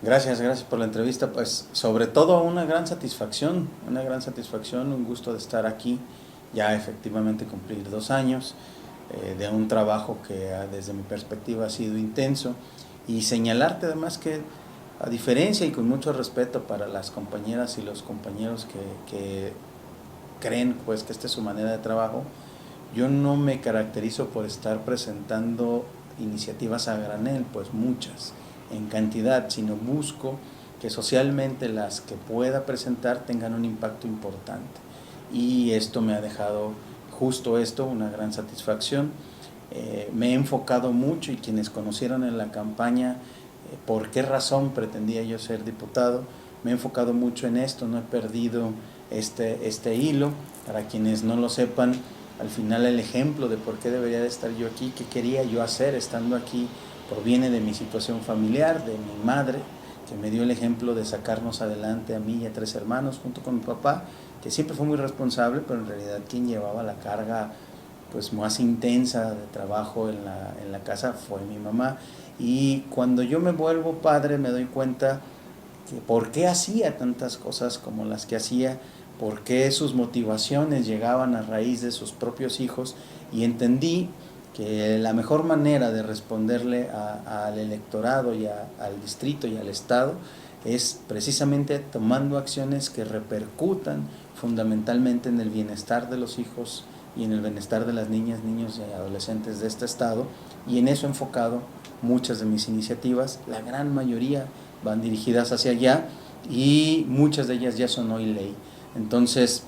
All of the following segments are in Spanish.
Gracias por la entrevista. Pues sobre todo una gran satisfacción, un gusto de estar aquí, ya efectivamente cumplir 2 años de un trabajo que desde mi perspectiva ha sido intenso y señalarte además que a diferencia y con mucho respeto para las compañeras y los compañeros que creen pues que esta es su manera de trabajo, yo no me caracterizo por estar presentando iniciativas a granel, pues muchas, en cantidad, sino busco que socialmente las que pueda presentar tengan un impacto importante. Y esto me ha dejado justo esto, una gran satisfacción. Me he enfocado mucho y quienes conocieron en la campaña por qué razón pretendía yo ser diputado, me he enfocado mucho en esto, no he perdido este hilo. Para quienes no lo sepan, al final el ejemplo de por qué debería de estar yo aquí, qué quería yo hacer estando aquí, proviene de mi situación familiar, de mi madre, que me dio el ejemplo de sacarnos adelante a mí y a 3 hermanos junto con mi papá, que siempre fue muy responsable, pero en realidad quien llevaba la carga pues más intensa de trabajo en la casa fue mi mamá. Y cuando yo me vuelvo padre me doy cuenta que por qué hacía tantas cosas como las que hacía, por qué sus motivaciones llegaban a raíz de sus propios hijos, y entendí que la mejor manera de responderle al electorado y al distrito y al estado es precisamente tomando acciones que repercutan fundamentalmente en el bienestar de los hijos y en el bienestar de las niñas, niños y adolescentes de este estado, y en eso he enfocado muchas de mis iniciativas. La gran mayoría van dirigidas hacia allá y muchas de ellas ya son hoy ley. Entonces,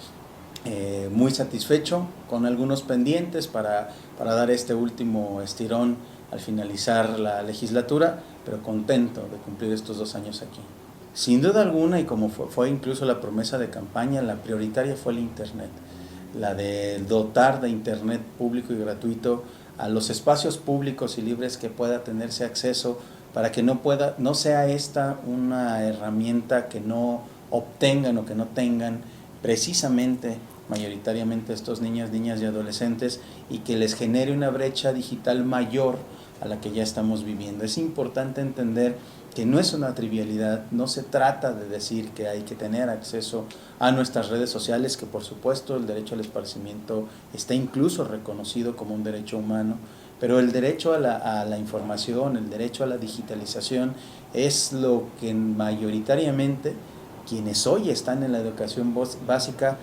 muy satisfecho, con algunos pendientes para dar este último estirón al finalizar la legislatura, pero contento de cumplir estos 2 años aquí. Sin duda alguna, y como fue incluso la promesa de campaña, la prioritaria fue el Internet, la de dotar de Internet público y gratuito a los espacios públicos y libres que pueda tenerse acceso, para que no sea esta una herramienta que no obtengan o que no tengan precisamente mayoritariamente estos niñas y adolescentes, y que les genere una brecha digital mayor a la que ya estamos viviendo. Es importante entender que no es una trivialidad, no se trata de decir que hay que tener acceso a nuestras redes sociales, que por supuesto el derecho al esparcimiento está incluso reconocido como un derecho humano, pero el derecho a la información, el derecho a la digitalización es lo que mayoritariamente quienes hoy están en la educación básica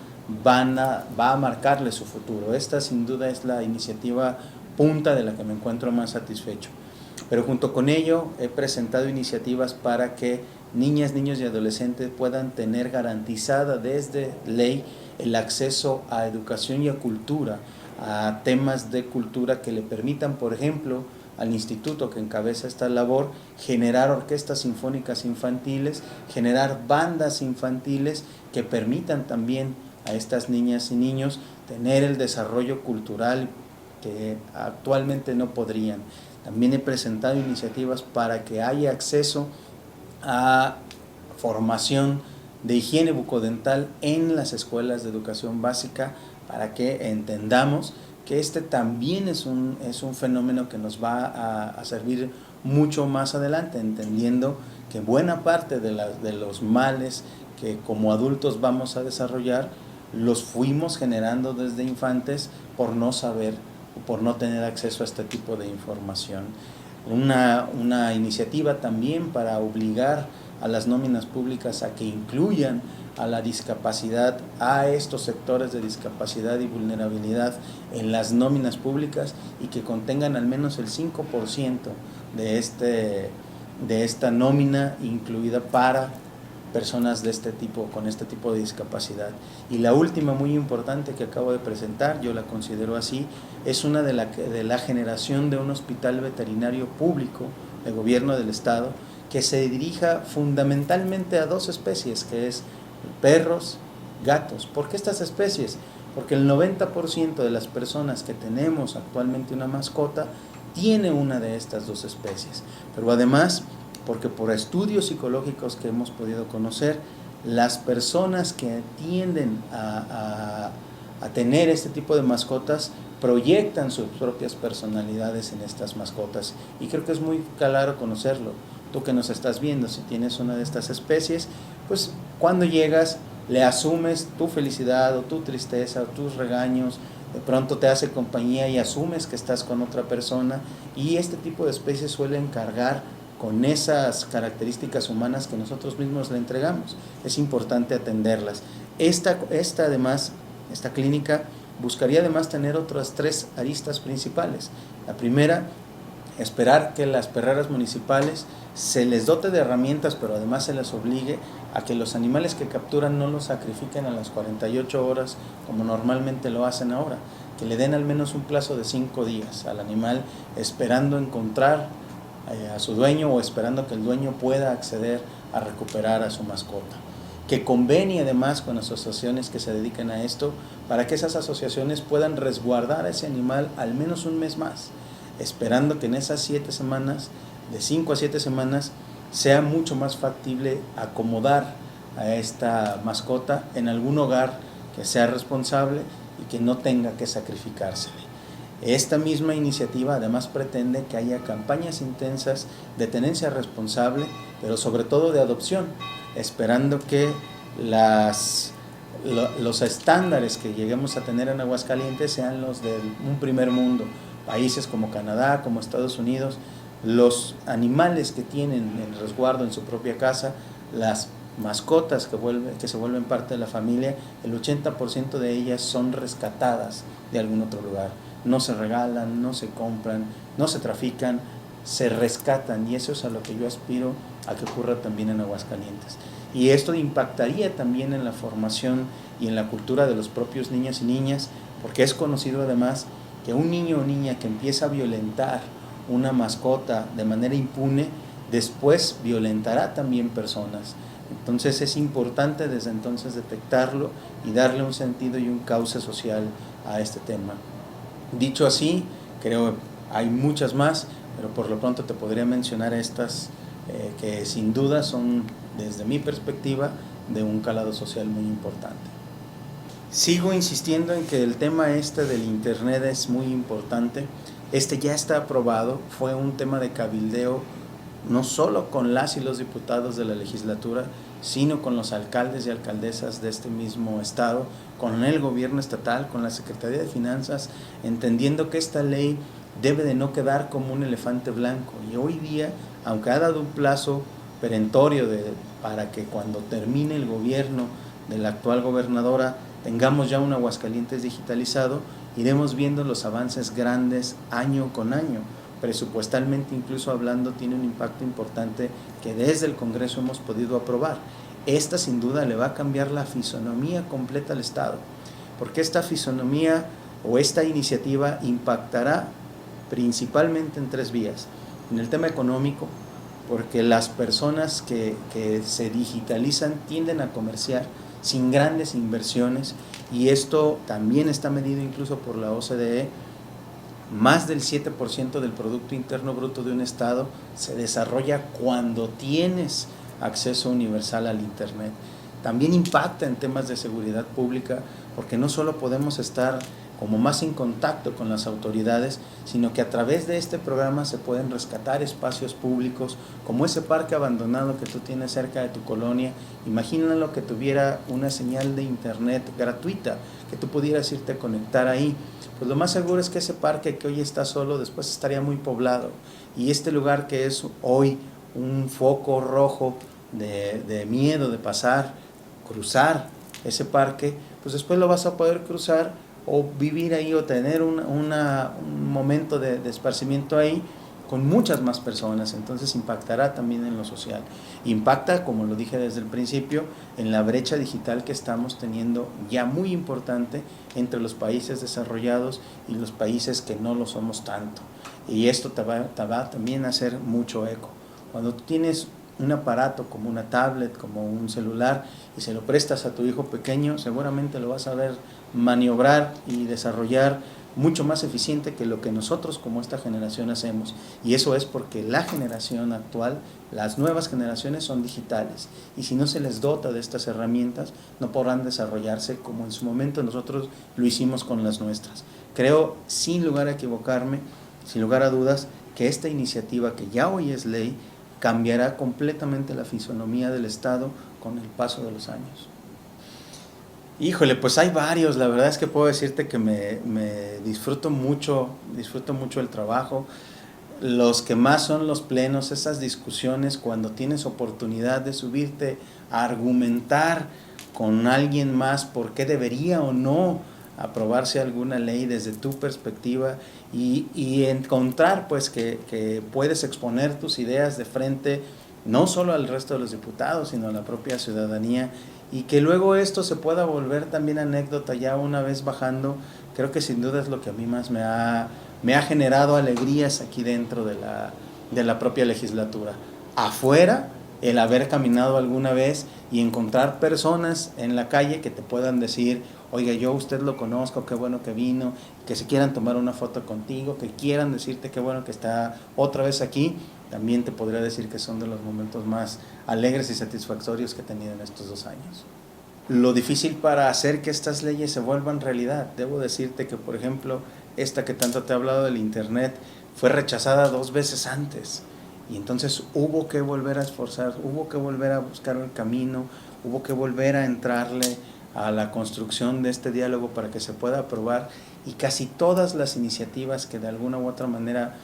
va a marcarle su futuro. Esta sin duda es la iniciativa punta de la que me encuentro más satisfecho. Pero junto con ello he presentado iniciativas para que niñas, niños y adolescentes puedan tener garantizada desde ley el acceso a educación y a cultura, a temas de cultura que le permitan, por ejemplo, al instituto que encabeza esta labor, generar orquestas sinfónicas infantiles, generar bandas infantiles que permitan también a estas niñas y niños tener el desarrollo cultural que actualmente no podrían. También he presentado iniciativas para que haya acceso a formación de higiene bucodental en las escuelas de educación básica, para que entendamos que este también es un fenómeno que nos va a servir mucho más adelante, entendiendo que buena parte de los males que como adultos vamos a desarrollar los fuimos generando desde infantes por no saber o por no tener acceso a este tipo de información. Una iniciativa también para obligar a las nóminas públicas a que incluyan a la discapacidad, a estos sectores de discapacidad y vulnerabilidad en las nóminas públicas, y que contengan al menos el 5% de esta nómina incluida para personas de este tipo, con este tipo de discapacidad. Y la última, muy importante, que acabo de presentar, yo la considero así, es una de la generación de un hospital veterinario público de gobierno del estado, que se dirija fundamentalmente a 2 especies, que es perros, gatos. ¿Por qué estas especies? Porque el 90% de las personas que tenemos actualmente una mascota tiene una de estas 2 especies, pero además porque por estudios psicológicos que hemos podido conocer, las personas que tienden a tener este tipo de mascotas proyectan sus propias personalidades en estas mascotas, y creo que es muy claro conocerlo. tú que nos estás viendo, si tienes una de estas especies, pues cuando llegas le asumes tu felicidad o tu tristeza o tus regaños, de pronto te hace compañía y asumes que estás con otra persona, y este tipo de especies suelen cargar con esas características humanas que nosotros mismos le entregamos. Es importante atenderlas. Esta clínica buscaría además tener otras 3 aristas principales. La primera, esperar que las perreras municipales se les dote de herramientas, pero además se les obligue a que los animales que capturan no los sacrifiquen a las 48 horas como normalmente lo hacen ahora, que le den al menos un plazo de 5 días al animal, esperando encontrar a su dueño o esperando que el dueño pueda acceder a recuperar a su mascota. Que convenie además con asociaciones que se dediquen a esto, para que esas asociaciones puedan resguardar a ese animal al menos un mes más, esperando que en esas 7 semanas, de 5 a 7 semanas, sea mucho más factible acomodar a esta mascota en algún hogar que sea responsable y que no tenga que sacrificársele. Esta misma iniciativa además pretende que haya campañas intensas de tenencia responsable, pero sobre todo de adopción, esperando que los estándares que lleguemos a tener en Aguascalientes sean los de un primer mundo. Países como Canadá, como Estados Unidos, los animales que tienen el resguardo en su propia casa, las mascotas que se vuelven parte de la familia, el 80% de ellas son rescatadas de algún otro lugar. No se regalan, no se compran, no se trafican, se rescatan, y eso es a lo que yo aspiro a que ocurra también en Aguascalientes. Y esto impactaría también en la formación y en la cultura de los propios niños y niñas, porque es conocido además que un niño o niña que empieza a violentar una mascota de manera impune, después violentará también personas. Entonces es importante desde entonces detectarlo y darle un sentido y un cauce social a este tema. Dicho así, creo hay muchas más, pero por lo pronto te podría mencionar estas que sin duda son, desde mi perspectiva, de un calado social muy importante. Sigo insistiendo en que el tema del internet es muy importante. Ya está aprobado, fue un tema de cabildeo no solo con las y los diputados de la legislatura, sino con los alcaldes y alcaldesas de este mismo estado, con el gobierno estatal, con la Secretaría de Finanzas, entendiendo que esta ley debe de no quedar como un elefante blanco. Y hoy día, aunque ha dado un plazo perentorio para que cuando termine el gobierno de la actual gobernadora tengamos ya un Aguascalientes digitalizado, iremos viendo los avances grandes año con año. Presupuestalmente, incluso hablando, tiene un impacto importante que desde el Congreso hemos podido aprobar. Esta sin duda le va a cambiar la fisonomía completa al Estado, porque esta fisonomía o esta iniciativa impactará principalmente en 3 vías. En el tema económico, porque las personas que se digitalizan tienden a comerciar sin grandes inversiones, y esto también está medido incluso por la OCDE. Más del 7% del Producto Interno Bruto de un estado se desarrolla cuando tienes acceso universal al Internet. También impacta en temas de seguridad pública, porque no solo podemos estar como más en contacto con las autoridades, sino que a través de este programa se pueden rescatar espacios públicos, como ese parque abandonado que tú tienes cerca de tu colonia. Imagínalo que tuviera una señal de internet gratuita, que tú pudieras irte a conectar ahí. Pues lo más seguro es que ese parque que hoy está solo, después estaría muy poblado, y este lugar que es hoy un foco rojo de miedo de cruzar ese parque, pues después lo vas a poder cruzar o vivir ahí o tener un momento de esparcimiento ahí con muchas más personas. Entonces impactará también en lo social. Impacta, como lo dije desde el principio, en la brecha digital que estamos teniendo ya muy importante entre los países desarrollados y los países que no lo somos tanto. Y esto te va también a hacer mucho eco. Cuando tú tienes un aparato como una tablet, como un celular, y se lo prestas a tu hijo pequeño, seguramente lo vas a ver maniobrar y desarrollar mucho más eficiente que lo que nosotros como esta generación hacemos. Y eso es porque la generación actual, las nuevas generaciones son digitales, y si no se les dota de estas herramientas, no podrán desarrollarse como en su momento nosotros lo hicimos con las nuestras. Creo, sin lugar a equivocarme, sin lugar a dudas, que esta iniciativa, que ya hoy es ley, cambiará completamente la fisonomía del Estado con el paso de los años. Híjole, pues hay varios, la verdad es que puedo decirte que me disfruto mucho el trabajo. Los que más son los plenos, esas discusiones cuando tienes oportunidad de subirte a argumentar con alguien más por qué debería o no aprobarse alguna ley desde tu perspectiva y encontrar pues que puedes exponer tus ideas de frente no solo al resto de los diputados, sino a la propia ciudadanía, y que luego esto se pueda volver también anécdota ya una vez bajando. Creo que sin duda es lo que a mí más me ha generado alegrías aquí dentro de la propia legislatura. Afuera, el haber caminado alguna vez y encontrar personas en la calle que te puedan decir, oiga, yo a usted lo conozco, qué bueno que vino, que se quieran tomar una foto contigo, que quieran decirte qué bueno que está otra vez aquí. También te podría decir que son de los momentos más alegres y satisfactorios que he tenido en estos 2 años. Lo difícil para hacer que estas leyes se vuelvan realidad. Debo decirte que, por ejemplo, esta que tanto te he hablado del internet fue rechazada 2 veces antes, y entonces hubo que volver a esforzar, hubo que volver a buscar el camino, hubo que volver a entrarle a la construcción de este diálogo para que se pueda aprobar, y casi todas las iniciativas que de alguna u otra manera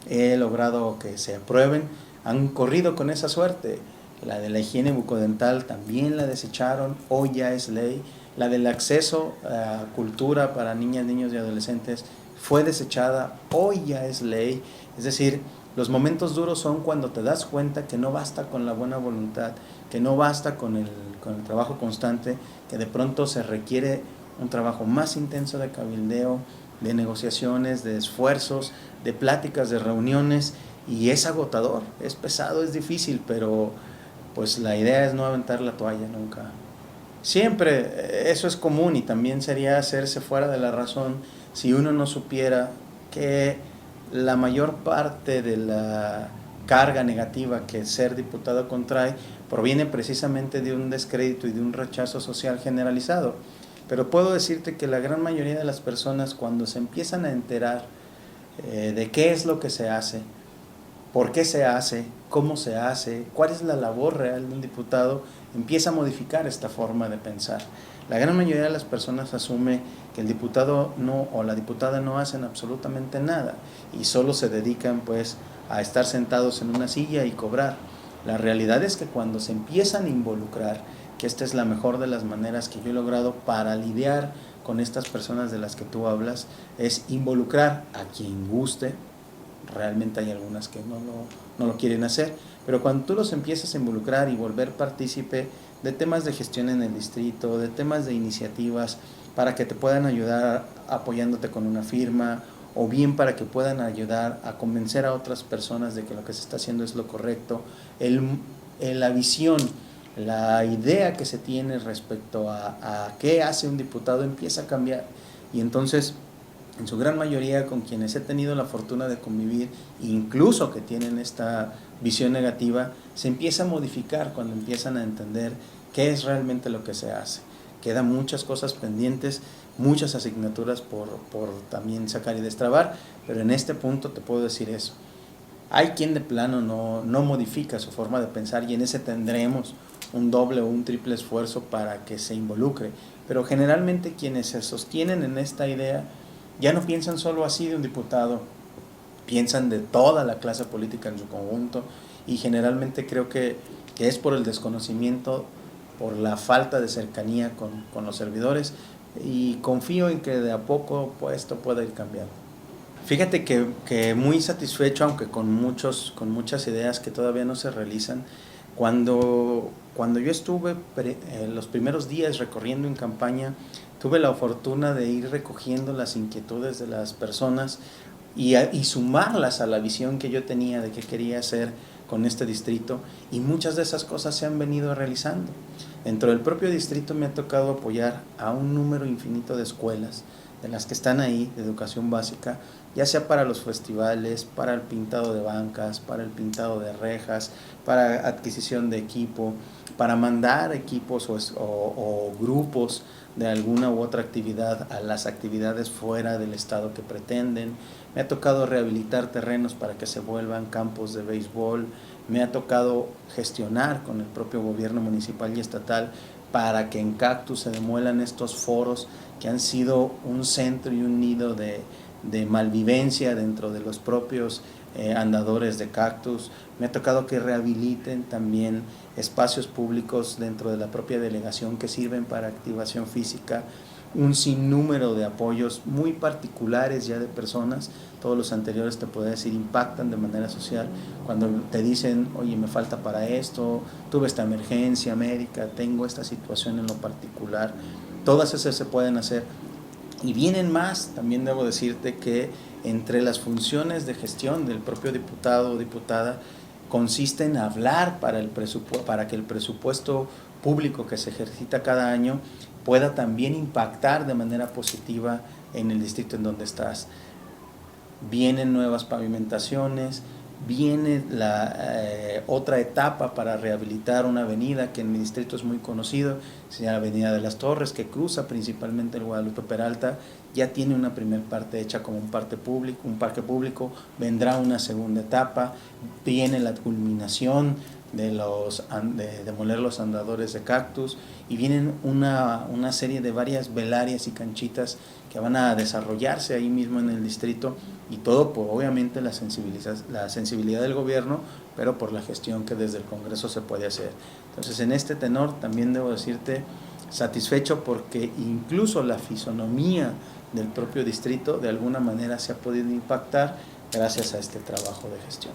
he logrado que se aprueben han corrido con esa suerte. La de la higiene bucodental también la desecharon, hoy ya es ley. La del acceso a cultura para niñas, niños y adolescentes fue desechada, hoy ya es ley. Es decir, los momentos duros son cuando te das cuenta que no basta con la buena voluntad, que no basta con el trabajo constante, que de pronto se requiere un trabajo más intenso de cabildeo, de negociaciones, de esfuerzos, de pláticas, de reuniones, y es agotador, es pesado, es difícil, pero pues la idea es no aventar la toalla nunca. Siempre, eso es común, y también sería hacerse fuera de la razón si uno no supiera que la mayor parte de la carga negativa que ser diputado contrae proviene precisamente de un descrédito y de un rechazo social generalizado. Pero puedo decirte que la gran mayoría de las personas, cuando se empiezan a enterar de qué es lo que se hace, por qué se hace, cómo se hace, cuál es la labor real de un diputado, empieza a modificar esta forma de pensar. La gran mayoría de las personas asume que el diputado o la diputada no hacen absolutamente nada y solo se dedican pues a estar sentados en una silla y cobrar. La realidad es que cuando se empiezan a involucrar, que esta es la mejor de las maneras que yo he logrado para lidiar con estas personas de las que tú hablas, es involucrar a quien guste. Realmente hay algunas que no lo quieren hacer, pero cuando tú los empiezas a involucrar y volver partícipe de temas de gestión en el distrito, de temas de iniciativas para que te puedan ayudar apoyándote con una firma, o bien para que puedan ayudar a convencer a otras personas de que lo que se está haciendo es lo correcto, la visión, la idea que se tiene respecto a qué hace un diputado empieza a cambiar. Y entonces, en su gran mayoría, con quienes he tenido la fortuna de convivir, incluso que tienen esta visión negativa, se empieza a modificar cuando empiezan a entender qué es realmente lo que se hace. Quedan muchas cosas pendientes, muchas asignaturas por también sacar y destrabar, pero en este punto te puedo decir eso. Hay quien de plano no modifica su forma de pensar, y en ese tendremos un doble o un triple esfuerzo para que se involucre, pero generalmente quienes se sostienen en esta idea ya no piensan solo así de un diputado, piensan de toda la clase política en su conjunto, y generalmente creo que es por el desconocimiento, por la falta de cercanía con los servidores, y confío en que de a poco pues, esto pueda ir cambiando. Fíjate que muy satisfecho, aunque con muchas ideas que todavía no se realizan. Cuando yo estuve los primeros días recorriendo en campaña, tuve la fortuna de ir recogiendo las inquietudes de las personas y sumarlas a la visión que yo tenía de qué quería hacer con este distrito, y muchas de esas cosas se han venido realizando. Dentro del propio distrito me ha tocado apoyar a un número infinito de escuelas, de las que están ahí, de educación básica, ya sea para los festivales, para el pintado de bancas, para el pintado de rejas, para adquisición de equipo, para mandar equipos o grupos de alguna u otra actividad a las actividades fuera del estado que pretenden. Me ha tocado rehabilitar terrenos para que se vuelvan campos de béisbol. Me ha tocado gestionar con el propio gobierno municipal y estatal para que en Cactus se demuelan estos foros que han sido un centro y un nido de malvivencia dentro de los propios andadores de Cactus. Me ha tocado que rehabiliten también espacios públicos dentro de la propia delegación que sirven para activación física, un sinnúmero de apoyos muy particulares ya de personas. Todos los anteriores, te puedo decir, impactan de manera social cuando te dicen, oye, me falta para esto, tuve esta emergencia médica, tengo esta situación en lo particular. Todas esas se pueden hacer. Y vienen más. También debo decirte que entre las funciones de gestión del propio diputado o diputada consiste en hablar para que el presupuesto público que se ejercita cada año pueda también impactar de manera positiva en el distrito en donde estás. Vienen nuevas pavimentaciones, viene la otra etapa para rehabilitar una avenida que en mi distrito es muy conocido, se llama Avenida de las Torres, que cruza principalmente el Guadalupe Peralta. Ya tiene una primera parte hecha como un parque público, vendrá una segunda etapa, viene la culminación de demoler los andadores de Cactus, y vienen una serie de varias velarias y canchitas que van a desarrollarse ahí mismo en el distrito, y todo por obviamente la sensibilidad del gobierno, pero por la gestión que desde el Congreso se puede hacer. Entonces, en este tenor también debo decirte satisfecho, porque incluso la fisonomía del propio distrito de alguna manera se ha podido impactar gracias a este trabajo de gestión.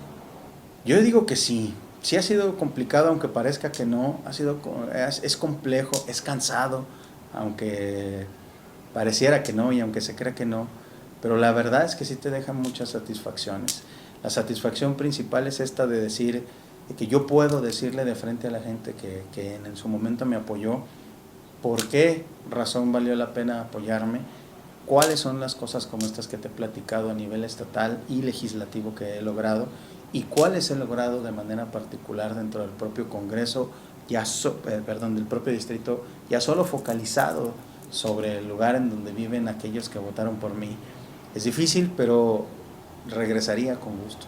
Yo digo que sí. Sí ha sido complicado, aunque parezca que no. Es complejo, es cansado, aunque pareciera que no y aunque se crea que no. Pero la verdad es que sí te deja muchas satisfacciones. La satisfacción principal es esta de decir que yo puedo decirle de frente a la gente que en su momento me apoyó, por qué razón valió la pena apoyarme, cuáles son las cosas como estas que te he platicado a nivel estatal y legislativo que he logrado, y cuáles he logrado de manera particular dentro del propio Congreso, del propio distrito, ya solo focalizado sobre el lugar en donde viven aquellos que votaron por mí. Es difícil, pero regresaría con gusto.